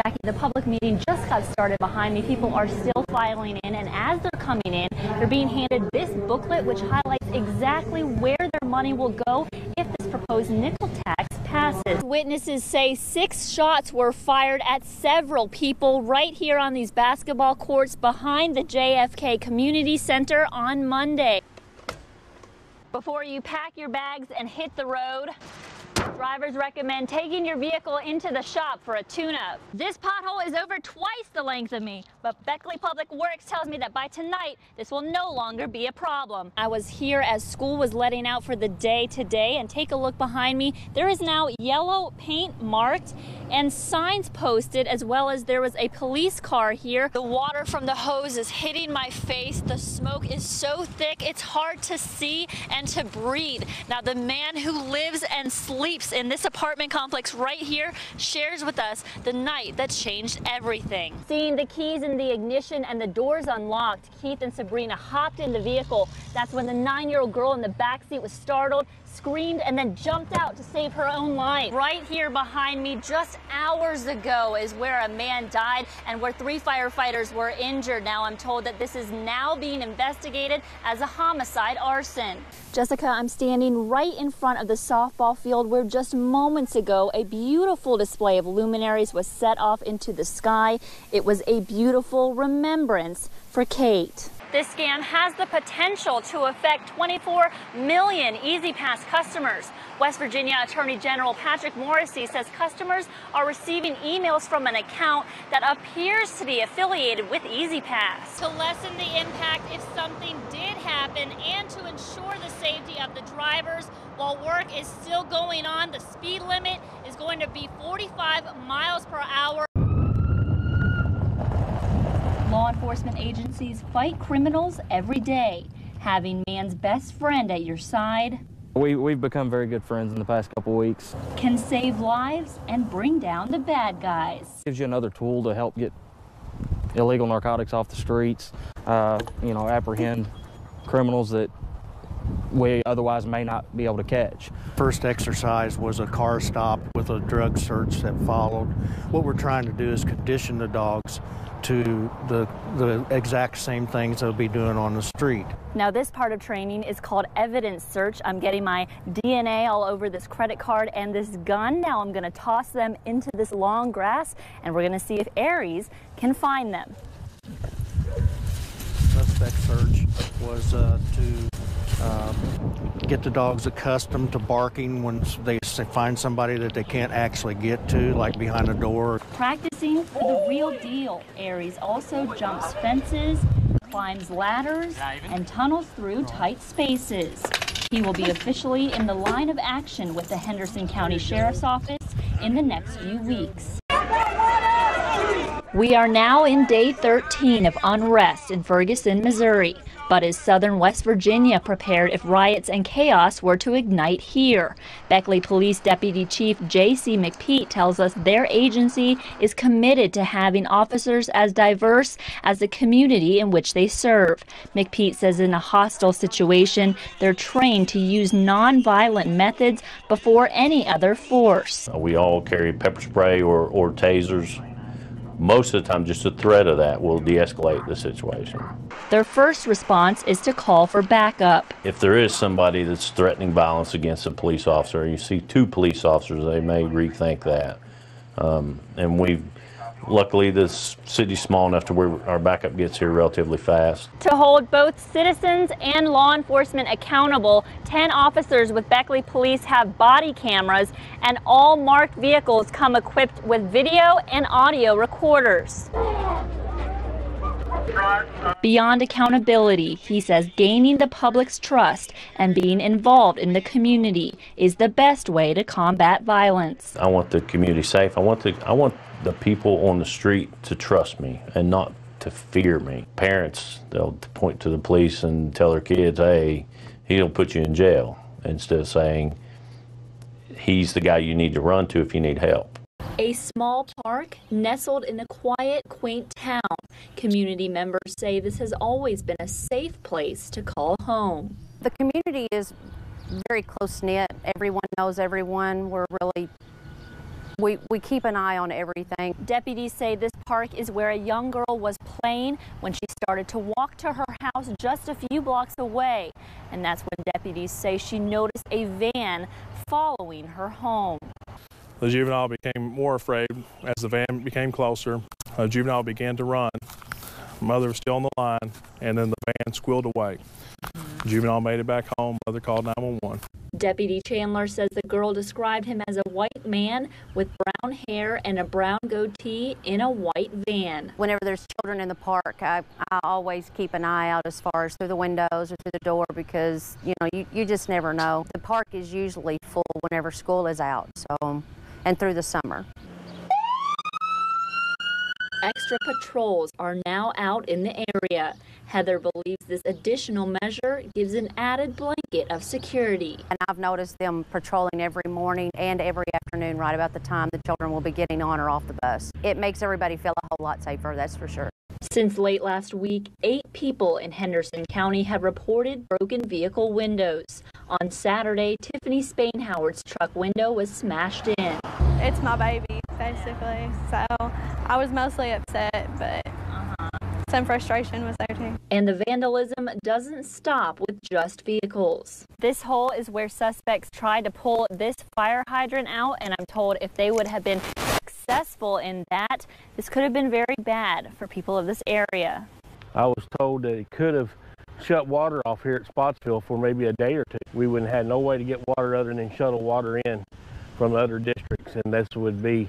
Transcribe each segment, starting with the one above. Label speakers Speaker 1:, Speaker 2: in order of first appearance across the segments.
Speaker 1: Jackie, the public meeting just got started behind me. People are still filing in, and as they're coming in, they're being handed this booklet which highlights exactly where their money will go if this proposed nickel tax passes. Witnesses say 6 shots were fired at several people right here on these basketball courts behind the JFK Community Center on Monday. Before you pack your bags and hit the road, drivers recommend taking your vehicle into the shop for a tune-up. This pothole is over twice the length of me, but Beckley Public Works tells me that by tonight, this will no longer be a problem. I was here as school was letting out for the day today, and take a look behind me. There is now yellow paint marked and signs posted, as well as there was a police car here. The water from the hose is hitting my face. The smoke is so thick, it's hard to see and to breathe. Now, the man who lives and sleeps in this apartment complex right here shares with us the night that changed everything. Seeing the keys in the ignition and the doors unlocked, Keith and Sabrina hopped in the vehicle. That's when the 9-year-old girl in the backseat was startled, screamed, and then jumped out to save her own life. Right here behind me, just hours ago, is where a man died and where 3 firefighters were injured. Now I'm told that this is now being investigated as a homicide arson. Jessica, I'm standing right in front of the softball field where just moments ago a beautiful display of luminaries was set off into the sky. It was a beautiful remembrance for Kate. This scam has the potential to affect 24 million Easy Pass customers. West Virginia Attorney General Patrick Morrissey says customers are receiving emails from an account that appears to be affiliated with Easy Pass. To lessen the impact if something did happen and to ensure the safety of the drivers while work is still going on, the speed limit is going to be 45 miles per hour. Law enforcement agencies fight criminals every day. Having man's best friend at your side
Speaker 2: We've become very good friends in the past couple weeks.
Speaker 1: Can save lives and bring down the bad guys.
Speaker 2: Gives you another tool to help get illegal narcotics off the streets, apprehend criminals that we otherwise may not be able to catch.
Speaker 3: First exercise was a car stop with a drug search that followed. What we're trying to do is condition the dogs to the exact same things they'll be doing on the street.
Speaker 1: Now, this part of training is called evidence search. I'm getting my DNA all over this credit card and this gun. Now I'm going to toss them into this long grass, and we're going to see if Aries can find them.
Speaker 3: Suspect search was to get the dogs accustomed to barking when they find somebody that they can't actually get to, like behind a door.
Speaker 1: Practicing for the real deal. Aries also jumps fences, climbs ladders, and tunnels through tight spaces. He will be officially in the line of action with the Henderson County Sheriff's Office in the next few weeks. We are now in day 13 of unrest in Ferguson, Missouri. But is southern West Virginia prepared if riots and chaos were to ignite here? Beckley Police Deputy Chief J.C. McPete tells us their agency is committed to having officers as diverse as the community in which they serve. McPete says in a hostile situation, they're trained to use nonviolent methods before any other force.
Speaker 4: We all carry pepper spray or tasers. Most of the time, just the threat of that will de-escalate the situation.
Speaker 1: Their first response is to call for backup.
Speaker 4: If there is somebody that's threatening violence against a police officer, you see 2 police officers, they may rethink that. And luckily, this city's small enough to where our backup gets here relatively fast.
Speaker 1: To hold both citizens and law enforcement accountable, 10 officers with Beckley Police have body cameras, and all marked vehicles come equipped with video and audio recorders. Beyond accountability, he says gaining the public's trust and being involved in the community is the best way to combat violence.
Speaker 4: I want the community safe. I want the people on the street to trust me and not to fear me. Parents, they'll point to the police and tell their kids, hey, he'll put you in jail, instead of saying he's the guy you need to run to if you need help.
Speaker 1: A small park nestled in a quiet, quaint town. Community members say this has always been a safe place to call home.
Speaker 5: The community is very close-knit. Everyone knows everyone. We're really We keep an eye on everything.
Speaker 1: Deputies say this park is where a young girl was playing when she started to walk to her house just a few blocks away. And that's when deputies say she noticed a van following her home.
Speaker 6: The juvenile became more afraid as the van became closer. The juvenile began to run. Mother was still on the line, and then the van squealed away. The juvenile made it back home. Mother called 911.
Speaker 1: Deputy Chandler says the girl described him as a white man with brown hair and a brown goatee in a white van.
Speaker 5: Whenever there's children in the park, I always keep an eye out as far as through the windows or through the door, because you just never know. The park is usually full whenever school is out, and through the summer.
Speaker 1: Extra patrols are now out in the area. Heather believes this additional measure gives an added blanket of security.
Speaker 5: And I've noticed them patrolling every morning and every afternoon right about the time the children will be getting on or off the bus. It makes everybody feel a whole lot safer, that's for sure.
Speaker 1: Since late last week, 8 people in Henderson County have reported broken vehicle windows. On Saturday, Tiffany Spainhoward's truck window was smashed in.
Speaker 7: It's my baby, basically, so I was mostly upset, but some frustration was there too.
Speaker 1: And the vandalism doesn't stop with just vehicles. This hole is where suspects tried to pull this fire hydrant out, and I'm told if they would have been successful in that, this could have been very bad for people of this area.
Speaker 8: I was told that it could have shut water off here at Spotsville for maybe a day or two. We wouldn't have no way to get water other than shuttle water in from other districts, and this would be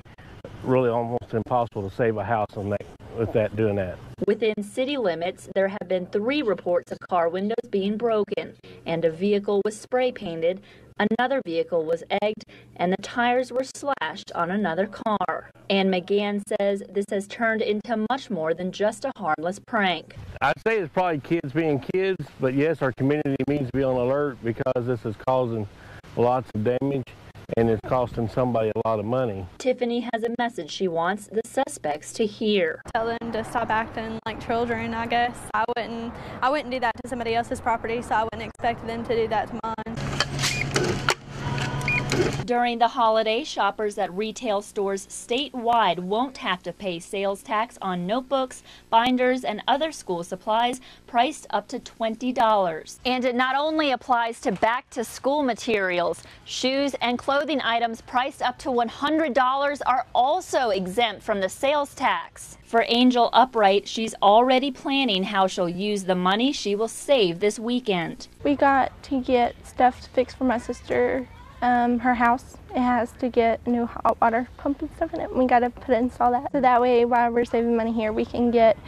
Speaker 8: really almost impossible to save a house on that doing that.
Speaker 1: Within city limits, there have been 3 reports of car windows being broken, and a vehicle was spray painted, another vehicle was egged, and the tires were slashed on another car. Ann McGann says this has turned into much more than just a harmless prank.
Speaker 8: I'd say it's probably kids being kids, but yes, our community needs to be on alert because this is causing lots of damage and it's costing somebody a lot of money.
Speaker 1: Tiffany has a message she wants the suspects to hear.
Speaker 7: Tell them to stop acting like children, I guess. I wouldn't do that to somebody else's property, so I wouldn't expect them to do that to mine.
Speaker 1: During the holiday, shoppers at retail stores statewide won't have to pay sales tax on notebooks, binders, and other school supplies priced up to $20. And it not only applies to back-to-school materials, shoes and clothing items priced up to $100 are also exempt from the sales tax. For Angel Upright, she's already planning how she'll use the money she will save this weekend.
Speaker 9: We got to get stuff fixed for my sister. Her house, it has to get a new hot water pump and stuff in it. We got to install that. So that way, while we're saving money here, we can get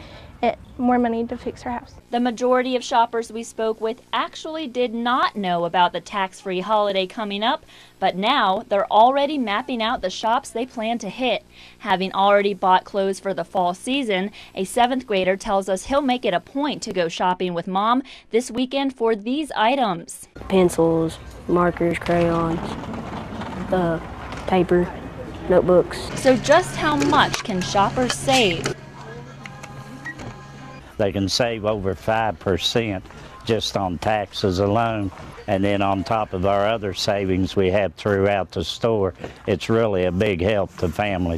Speaker 9: more money to fix her house.
Speaker 1: The majority of shoppers we spoke with actually did not know about the tax-free holiday coming up, but now they're already mapping out the shops they plan to hit. Having already bought clothes for the fall season, a 7th grader tells us he'll make it a point to go shopping with Mom this weekend for these items.
Speaker 10: Pencils, markers, crayons, paper, notebooks.
Speaker 1: So just how much can shoppers save?
Speaker 11: They can save over 5% just on taxes alone, and then on top of our other savings we have throughout the store. It's really a big help to families.